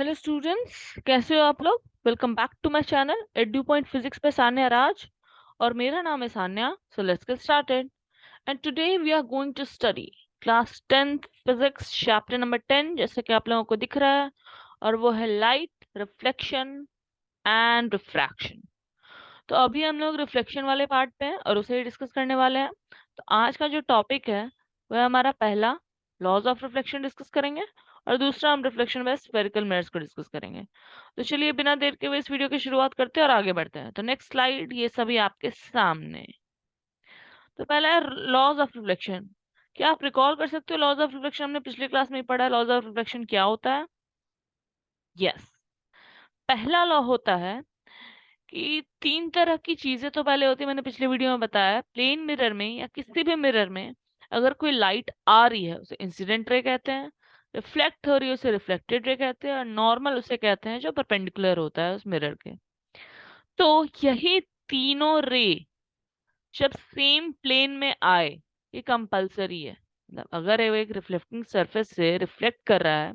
Hello students, कैसे हो आप लोग। Welcome back to my channel edu point physics पे सान्या राज। और मेरा नाम है Sanya. So let's get started. And today we are going to study class 10th physics chapter number 10, जैसे कि आप लोगों को दिख रहा है। और वो है लाइट, रिफ्लेक्शन एंड रिफ्रैक्शन। तो अभी हम लोग रिफ्लेक्शन वाले पार्ट पे हैं और उसे ही डिस्कस करने वाले हैं। तो आज का जो टॉपिक है वह हमारा पहला लॉज ऑफ रिफ्लेक्शन डिस्कस करेंगे, और दूसरा हम रिफ्लेक्शन बाय स्फेरिकल मिरर्स को डिस्कस करेंगे। तो चलिए बिना देर के हुए इस वीडियो की शुरुआत करते हैं और आगे बढ़ते हैं। तो नेक्स्ट स्लाइड ये सभी आपके सामने। तो पहला है लॉज ऑफ रिफ्लेक्शन। क्या आप रिकॉल कर सकते हो लॉज ऑफ रिफ्लेक्शन? हमने पिछले क्लास में ही पढ़ा है लॉज ऑफ रिफ्लेक्शन क्या होता है। यस, पहला लॉ होता है कि तीन तरह की चीजें तो पहले होती है, मैंने पिछले वीडियो में बताया। प्लेन मिरर में या किसी भी मिरर में अगर कोई लाइट आ रही है उसे इंसिडेंट रे कहते हैं, रिफ्लेक्ट हो रही है उसे रिफ्लेक्टेड रे कहते हैं, और नॉर्मल उसे कहते हैं जो परपेंडिकुलर होता है उस मिरर के। तो यही तीनों रे जब सेम प्लेन में आए, ये कंपलसरी है। मतलब अगर वो एक रिफ्लेक्टिंग सरफेस से रिफ्लेक्ट कर रहा है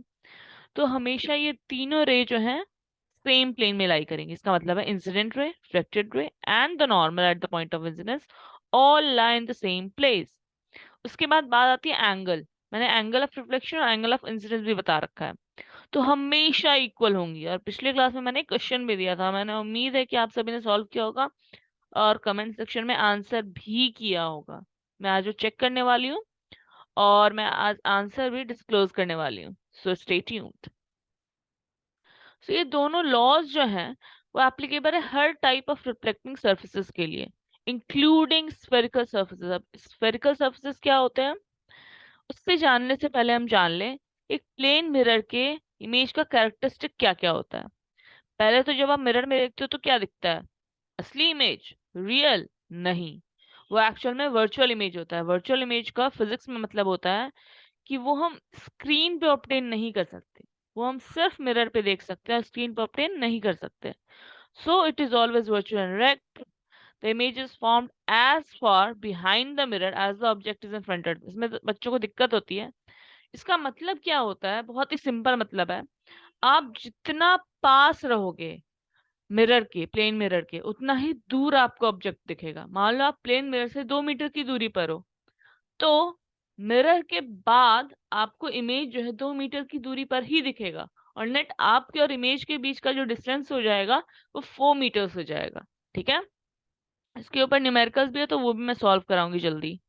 तो हमेशा ये तीनों रे जो हैं सेम प्लेन में लाई करेंगे। इसका मतलब है incident ray, reflected ray and the normal at the point of incidence all lie in the same place. उसके बाद बात आती है एंगल। मैंने एंगल ऑफ रिफ्लेक्शन और एंगल ऑफ इंसिडेंस भी बता रखा है। तो हमेशा इक्वल होंगी, और पिछले क्लास में मैंने क्वेश्चन भी दिया था। मैंने उम्मीद है कि आप सभी ने सॉल्व किया होगा और कमेंट सेक्शन में आंसर भी किया होगा। मैं आज वो चेक करने वाली हूँ और मैं आज आंसर भी डिस्क्लोज करने वाली हूँ। So stay tuned. तो ये दोनों लॉज जो हैं वो एप्लीकेबल है हर टाइप ऑफ रिफ्लेक्टिंग सर्फेसिस के लिए, इंक्लूडिंग स्फेरिकल सर्फेसिस। अब स्फेरिकल सर्फेसिस क्या होते हैं उससे जानने से पहले हम जान लें एक प्लेन मिरर के इमेज का कैरेक्टरिस्टिक क्या क्या होता है। पहले तो जब आप मिरर में देखते हो तो क्या दिखता है? असली इमेज, रियल नहीं। वो एक्चुअल में वर्चुअल इमेज होता है। वर्चुअल इमेज का फिजिक्स में मतलब होता है कि वो हम स्क्रीन पे ऑब्टेन नहीं कर सकते। वो हम सिर्फ मिरर पे देख सकते हैं, स्क्रीन पे ऑब्टेन नहीं कर सकते। So it is always virtual and direct. The image is formed as far behind the mirror as the object is in front. इसमें तो बच्चों को दिक्कत होती है। इसका मतलब क्या होता है? बहुत ही सिंपल मतलब है। आप जितना पास रहोगे मिरर के, प्लेन मिरर के, उतना ही दूर आपको ऑब्जेक्ट दिखेगा। मान लो आप प्लेन मिरर से 2 मीटर की दूरी पर हो, तो मिरर के बाद आपको इमेज जो है 2 मीटर की दूरी पर ही दिखेगा, और नेट आपके और इमेज के बीच का जो डिस्टेंस हो जाएगा वो 4 मीटर्स हो जाएगा। ठीक है, इसके ऊपर न्यूमेरिकल्स भी है तो वो भी मैं सॉल्व कराऊंगी जल्दी।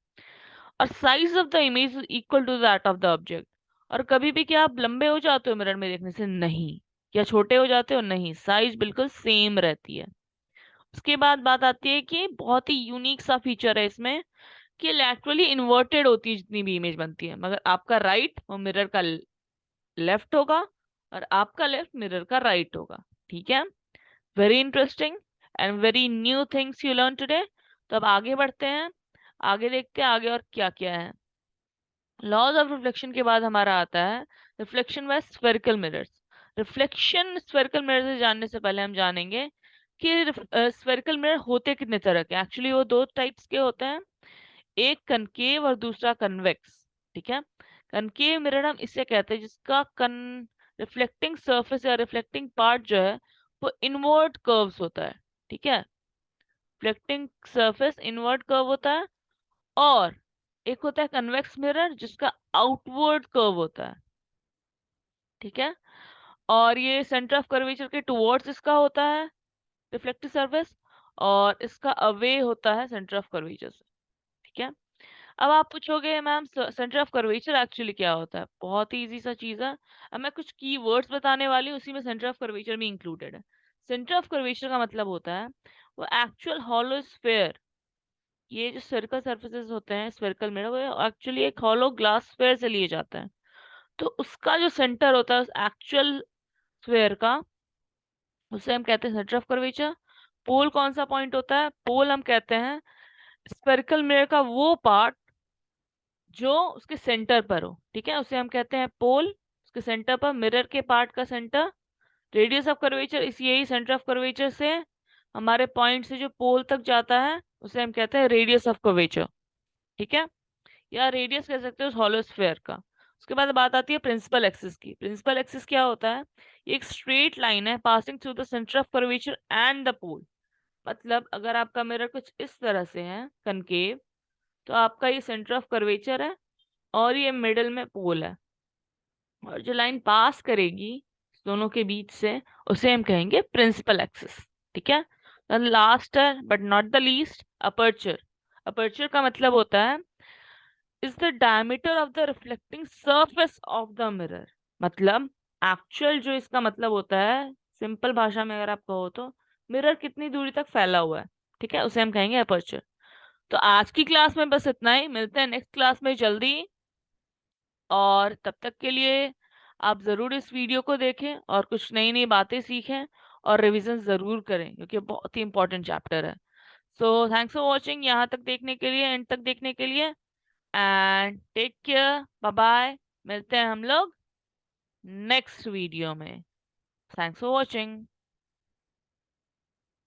और size of the image is equal to that of the object. और कभी भी क्या आप लंबे हो जाते हो मिरर में देखने से? नहीं। क्या छोटे हो जाते हो? नहीं, साइज बिल्कुल सेम रहती है। उसके बाद बात आती है कि बहुत ही यूनिक सा फीचर है इसमें कि लैटरली इन्वर्टेड होती है जितनी भी इमेज बनती है, मगर आपका राइट वो मिरर का लेफ्ट होगा और आपका लेफ्ट मिरर का राइट होगा। ठीक है, very interesting and very new things you learn today. तो अब आगे बढ़ते हैं, आगे देखते हैं आगे और क्या क्या है। लॉज ऑफ रिफ्लेक्शन के बाद हमारा आता है reflection by spherical mirrors. Reflection spherical mirror से जानने से पहले हम जानेंगे कि स्फेरिकल मिरर होते कितने तरह के। एक्चुअली वो दो टाइप्स के होते हैं, एक कनकेव और दूसरा कन्वेक्स। ठीक है, कनकेव मिरर हम इसे कहते हैं जिसका रिफ्लेक्टिंग सरफेस या रिफ्लेक्टिंग पार्ट जो है वो इनवर्ट कर्व्स होता है। ठीक है, रिफ्लेक्टिंग सरफेस इनवर्ट कर्व होता है। और एक होता है कन्वेक्स मिरर जिसका आउटवर्ड कर्व होता है। ठीक है, और ये सेंटर ऑफ कर्वेचर के टुवर्ड्स इसका होता है रिफ्लेक्टिव सरफेस, और इसका अवे होता है सेंटर ऑफ कर्वेचर से। ठीक है, अब आप पूछोगे ma'am centre of curvature actually क्या होता है? बहुत ही इजी सा चीज है। अब मैं कुछ की वर्ड्स बताने वाली हूँ, उसी में सेंटर ऑफ कर्वेचर भी इंक्लूडेड है। सेंटर ऑफ कर्वेचर का मतलब होता है वो एक्चुअल हॉलो स्फेयर। ये जो सर्कल सर्फेसेस होते हैं स्फेरिकल में, वो एक्चुअली एक हॉलो ग्लास स्फेयर से लिए जाते हैं। तो उसका जो सेंटर होता है उस एक्चुअल स्फेयर का, उसे हम कहते हैं सेंटर ऑफ कर्वेचर। पोल कौन सा पॉइंट होता है? पोल हम कहते हैं स्फेरिकल मिरर का वो पार्ट जो उसके सेंटर पर हो। ठीक है, उसे हम कहते हैं पोल। उसके सेंटर पर मिरर के पार्ट का सेंटर। रेडियस ऑफ कर्वेचर इस यही सेंटर ऑफ कर्वेचर से हमारे पॉइंट से जो पोल तक जाता है उसे हम कहते हैं रेडियस ऑफ कर्वेचर। ठीक है, या रेडियस कह सकते हो उस हॉलो स्फेयर का। उसके बाद बात आती है प्रिंसिपल एक्सिस की। प्रिंसिपल एक्सिस क्या होता है? ये एक स्ट्रेट लाइन है passing through the centre of curvature and the pole. मतलब अगर आपका मिरर कुछ इस तरह से है कनकेव, तो आपका ये सेंटर ऑफ कर्वेचर है और ये मिडल में पोल है, और जो लाइन पास करेगी दोनों के बीच से उसे हम कहेंगे प्रिंसिपल एक्सिस। ठीक है। लास्ट है but not the least, aperture. Aperture का मतलब होता है is the diameter of the reflecting surface of the mirror. मतलब एक्चुअल जो इसका मतलब होता है, सिंपल भाषा में अगर आप कहो तो, मिरर कितनी दूरी तक फैला हुआ है, ठीक है, उसे हम कहेंगे अपर्चर। तो आज की क्लास में बस इतना ही, मिलते हैं नेक्स्ट क्लास में जल्दी। और तब तक के लिए आप ज़रूर इस वीडियो को देखें और कुछ नई नई बातें सीखें और रिवीजन ज़रूर करें, क्योंकि बहुत ही इंपॉर्टेंट चैप्टर है। सो थैंक्स फॉर वॉचिंग, यहाँ तक देखने के लिए, एंड तक देखने के लिए, and take care, bye bye. मिलते हैं हम लोग नेक्स्ट वीडियो में। Thanks for watching.